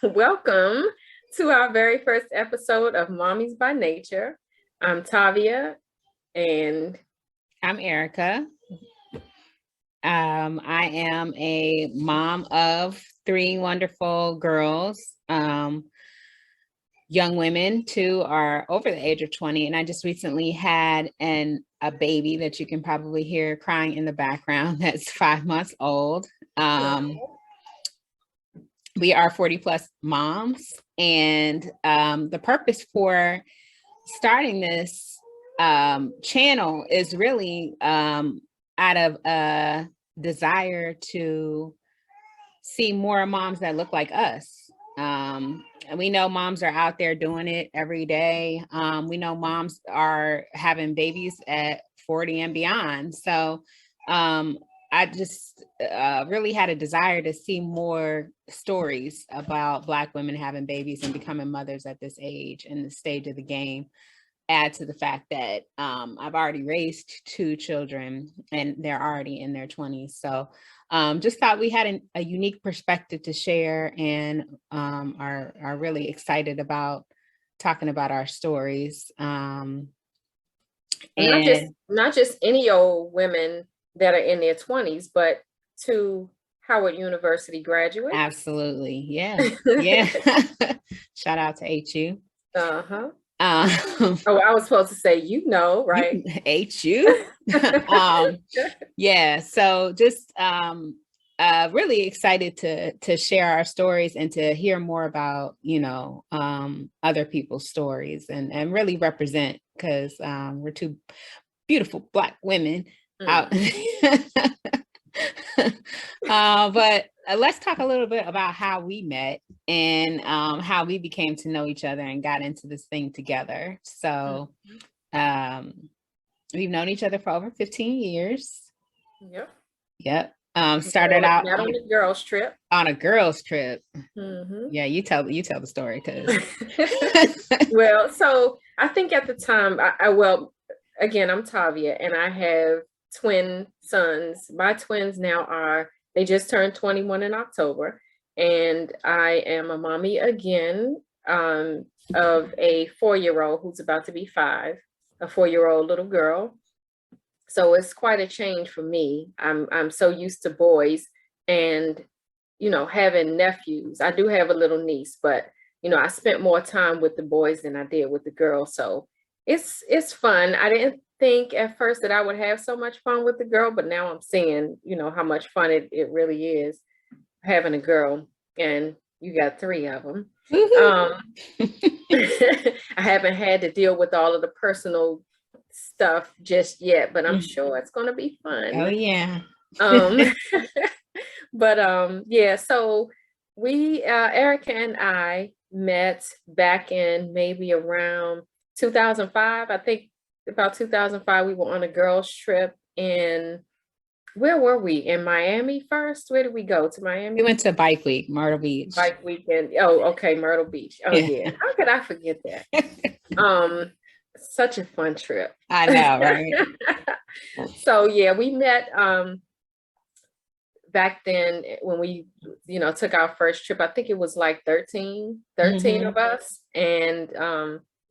Welcome to our very first episode of Mommies by Nature. I'm Tavia and I'm Erica. I am a mom of three wonderful girls. Young women, two are over the age of 20, and I just recently had a baby that you can probably hear crying in the background that's 5 months old. We are 40 plus moms, and the purpose for starting this channel is really out of a desire to see more moms that look like us. And we know moms are out there doing it every day. We know moms are having babies at 40 and beyond. So I just really had a desire to see more stories about Black women having babies and becoming mothers at this age and the stage of the game. Add to the fact that I've already raised two children and they're already in their 20s. So just thought we had a unique perspective to share, and are really excited about talking about our stories. And not just any old women that are in their 20s, but to Howard University graduates. Absolutely. Yeah. Yeah. Shout out to HU. Uh-huh. I was supposed to say, right? HU. Yeah. So just really excited to share our stories and to hear more about, other people's stories and really represent, because we're two beautiful Black women out. But let's talk a little bit about how we met and how we became to know each other and got into this thing together. So we've known each other for over 15 years. Yep. Started out on a girls trip. On a girls trip. Mm-hmm. Yeah, you tell the story, because well, so I think at the time, again, I'm Tavia and I have twin sons. My twins now they just turned 21 in October, and I am a mommy again of a 4-year-old who's about to be 5, a 4-year-old little girl. So it's quite a change for me. I'm so used to boys and, having nephews. I do have a little niece, but, I spent more time with the boys than I did with the girls. So it's fun. I didn't think at first that I would have so much fun with the girl, but now I'm seeing, how much fun it really is having a girl, and you got 3 of them. I haven't had to deal with all of the personal stuff just yet, but I'm sure it's going to be fun. Oh yeah. But yeah, so we Erica and I met back in maybe around 2005. I think about 2005 we were on a girls trip where were we? In Miami first? Where did we go? To Miami? We went to Bike Week, Myrtle Beach. Bike weekend. Oh, okay, Myrtle Beach. Oh yeah. How could I forget that? Such a fun trip. I know, right? So yeah, we met back then when we, took our first trip. I think it was like 13 of us. And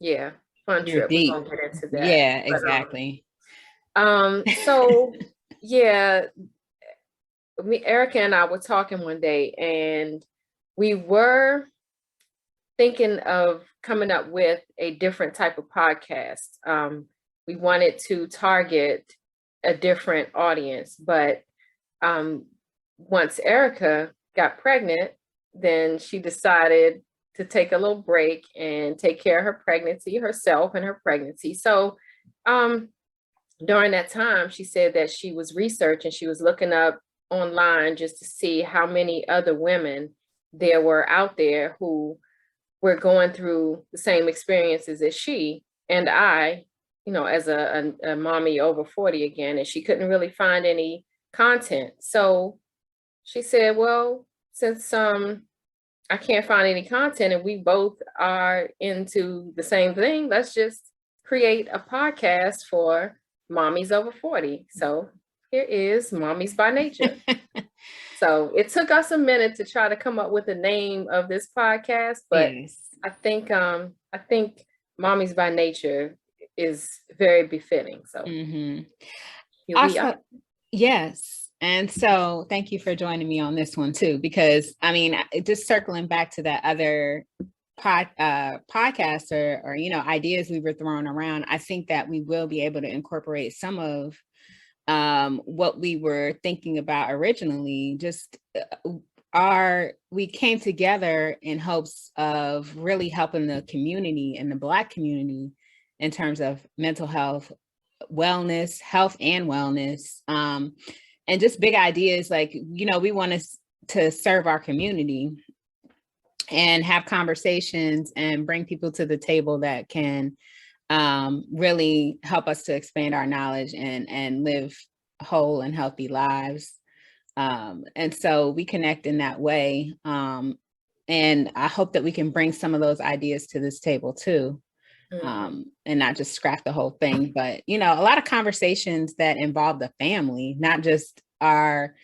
yeah, fun trip. Deep. We're gonna get into that. Yeah, exactly. So yeah, Erica and I were talking one day, and we were thinking of coming up with a different type of podcast. We wanted to target a different audience, but once Erica got pregnant, then she decided to take a little break and take care of her pregnancy herself and her pregnancy. So during that time, she said that she was researching, she was looking up online just to see how many other women there were out there who were going through the same experiences as she and I, as a mommy over 40 again, and she couldn't really find any content. So she said, well, since I can't find any content and we both are into the same thing, let's just create a podcast for mommies over 40. So here is Mommies by Nature. So it took us a minute to try to come up with the name of this podcast, but Yes. I think Mommies by Nature is very befitting. So here we Also, are. yes. And so thank you for joining me on this one too, because I mean, just circling back to that other podcast or, ideas we were throwing around, I think that we will be able to incorporate some of what we were thinking about originally. Just we came together in hopes of really helping the community and the Black community in terms of mental health, wellness, health and wellness, and just big ideas like, we want to serve our community and have conversations and bring people to the table that can really help us to expand our knowledge and live whole and healthy lives. And so we connect in that way. And I hope that we can bring some of those ideas to this table too. And not just scrap the whole thing, but a lot of conversations that involve the family, not just our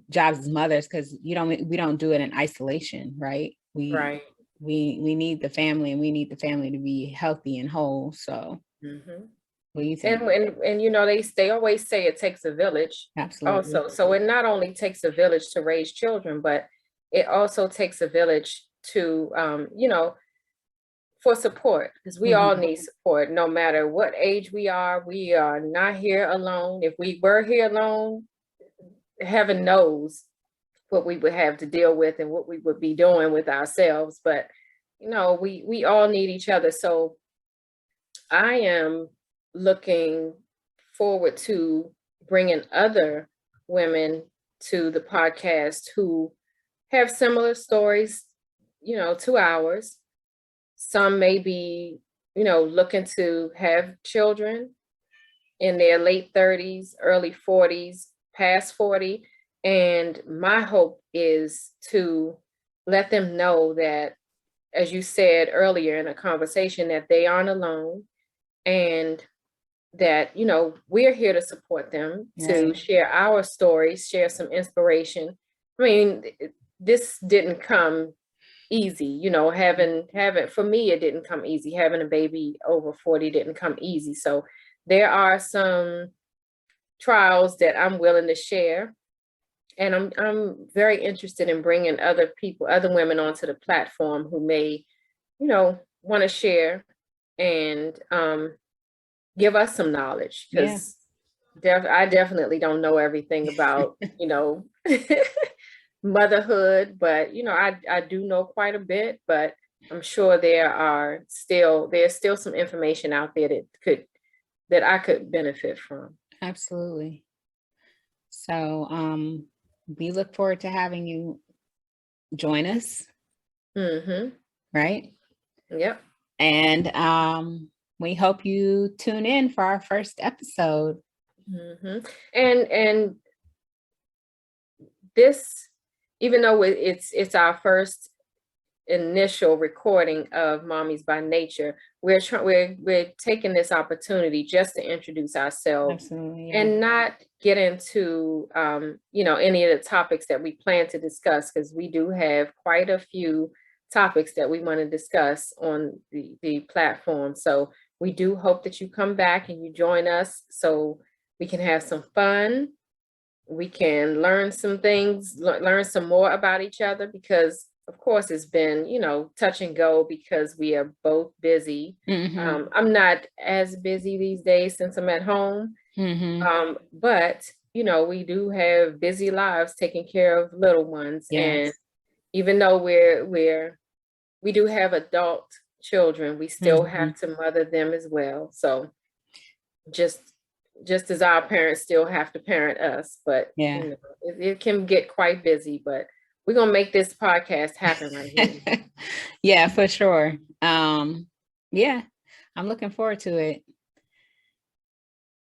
jobs as mothers, because we don't do it in isolation, right? We need the family, and we need the family to be healthy and whole. So what do you think? And they always say it takes a village. Absolutely. Also, so it not only takes a village to raise children, but it also takes a village to for support, because we all need support no matter what age we are. We are not here alone. If we were here alone, heaven knows what we would have to deal with and what we would be doing with ourselves. But we all need each other. So I am looking forward to bringing other women to the podcast who have similar stories, to ours. Some may be, looking to have children in their late 30s, early 40s, past 40. And my hope is to let them know that, as you said earlier in a conversation, that they aren't alone, and that, we're here to support them, to share our stories, share some inspiration. I mean, this didn't come easy, having for me, it didn't come easy. Having a baby over 40 didn't come easy. So there are some trials that I'm willing to share, and I'm very interested in bringing other people, other women onto the platform who may, want to share and give us some knowledge, because I definitely don't know everything about motherhood, but I do know quite a bit. But I'm sure there's still some information out there that I could benefit from. Absolutely. So we look forward to having you join us. Right? Yep. And we hope you tune in for our first episode. And this, even though it's our first initial recording of Mommies by Nature, we're taking this opportunity just to introduce ourselves. Absolutely, yeah. And not get into any of the topics that we plan to discuss, because we do have quite a few topics that we want to discuss on the platform. So we do hope that you come back and you join us, so we can have some fun. We can learn some things, learn some more about each other, because of course it's been, touch and go, because we are both busy. I'm not as busy these days since I'm at home. But we do have busy lives taking care of little ones. And even though we do have adult children, we still have to mother them as well. So just as our parents still have to parent us, but it can get quite busy. But we're gonna make this podcast happen right here. Yeah, for sure. I'm looking forward to it.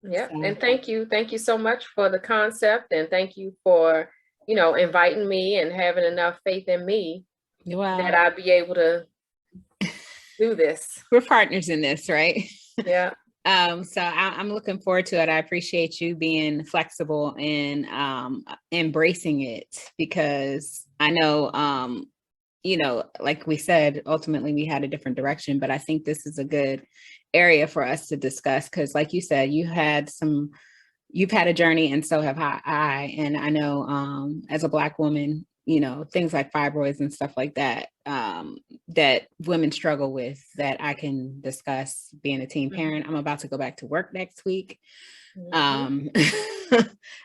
Yeah, and thank you so much for the concept, and thank you for inviting me and having enough faith in me that I'll be able to do this. We're partners in this, right? Yeah. So I'm looking forward to it. I appreciate you being flexible and embracing it, because I know, like we said, ultimately we had a different direction, but I think this is a good area for us to discuss, because like you said, you've had a journey, and so have I. And I know, as a Black woman, things like fibroids and stuff like that, that women struggle with, that I can discuss being a teen parent. I'm about to go back to work next week.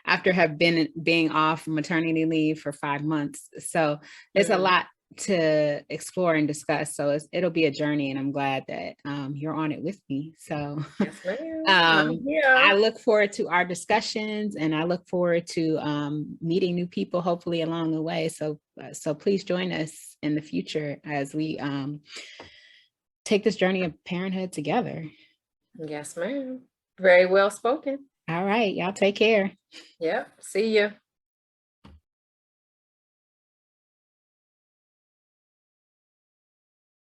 After being off maternity leave for 5 months. So there's a lot to explore and discuss. So it'll be a journey, and I'm glad that you're on it with me. So yes, ma'am. I look forward to our discussions, and I look forward to meeting new people, hopefully along the way. So please join us in the future as we take this journey of parenthood together. Yes, ma'am. Very well spoken. All right, y'all take care. Yep. See you.